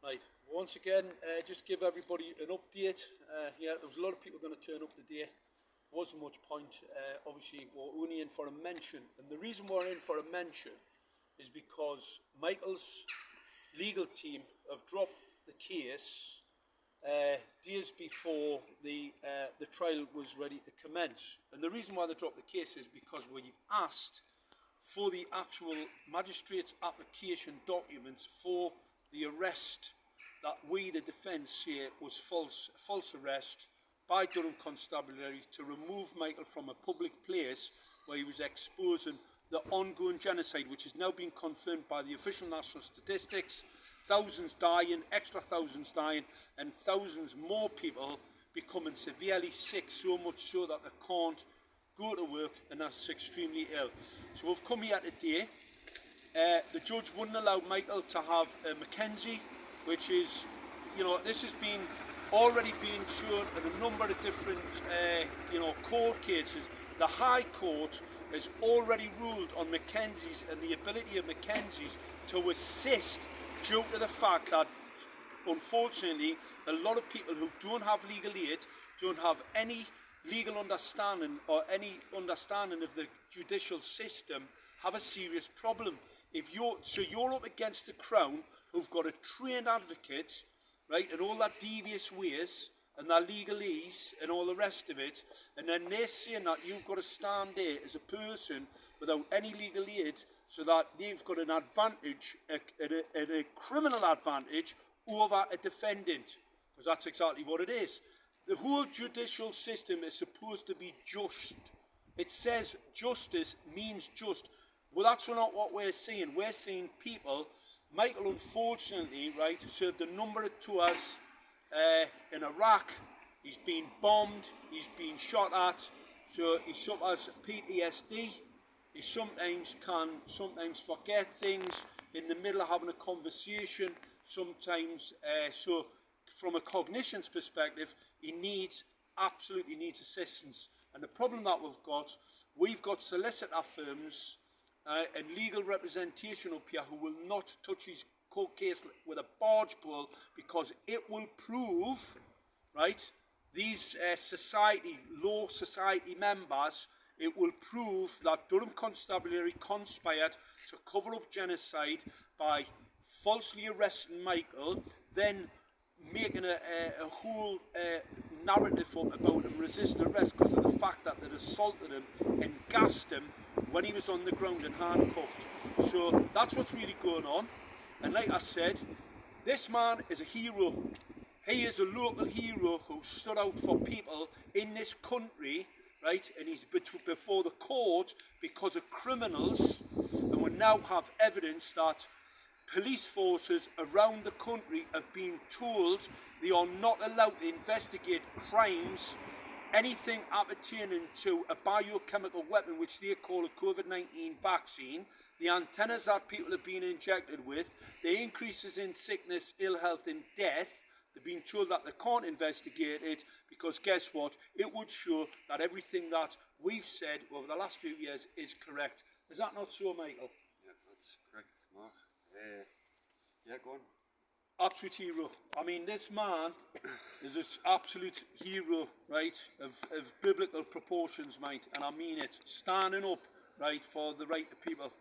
Right, once again, just give everybody an update. Yeah, there was a lot of people going to turn up today. Wasn't much point. Obviously, we're only in for a mention. And the reason we're in for a mention is because Michael's legal team have dropped the case days before the trial was ready to commence. And the reason why they dropped the case is because we've asked for the actual magistrate's application documents for the arrest that we, the defence, say was false arrest by Durham Constabulary to remove Michael from a public place where he was exposing the ongoing genocide, which has now been confirmed by the official national statistics. Thousands dying, extra thousands dying, and thousands more people becoming severely sick, so much so that they can't go to work, and that's extremely ill. So we've come here today. The judge wouldn't allow Michael to have Mackenzie, which is, this has been already being shown in a number of different, court cases. The High Court has already ruled on Mackenzie's and the ability of Mackenzie's to assist due to the fact that, unfortunately, a lot of people who don't have legal aid, don't have any legal understanding or any understanding of the judicial system, have a serious problem. So you're up against the Crown, who've got a trained advocate, right, and all that devious ways and that legalese and all the rest of it, and then they're saying that you've got to stand there as a person without any legal aid, so that they've got an advantage, a criminal advantage over a defendant, because that's exactly what it is. The whole judicial system is supposed to be just. It says justice means just. Well, that's not what we're seeing. We're seeing people. Michael, unfortunately, right, served a number of tours in Iraq. He's been bombed. He's been shot at. So he suffers PTSD. He sometimes can forget things in the middle of having a conversation. Sometimes, so from a cognition's perspective, he absolutely needs assistance. And the problem that we've got solicitor firms and legal representation up here who will not touch his court case with a barge pole, because it will prove, right, these law society members, it will prove that Durham Constabulary conspired to cover up genocide by falsely arresting Michael, then making a whole narrative up about him resisting arrest because of the fact that they'd assaulted him and gassed him when he was on the ground and handcuffed. So that's what's really going on. And like I said, this man is a hero. He is a local hero who stood out for people in this country, right? And he's before the court because of criminals, and we now have evidence that police forces around the country have been told they are not allowed to investigate crimes, anything appertaining to a biochemical weapon, which they call a COVID-19 vaccine, the antennas that people have been injected with, the increases in sickness, ill health and death. They've been told that they can't investigate it because guess what? It would show that everything that we've said over the last few years is correct. Is that not so, Michael? Yeah, that's correct, Mark. Yeah, go on. Absolute hero. I mean, this man is an absolute hero, right, of biblical proportions, mate, and I mean it. Standing up, right, for the right of people.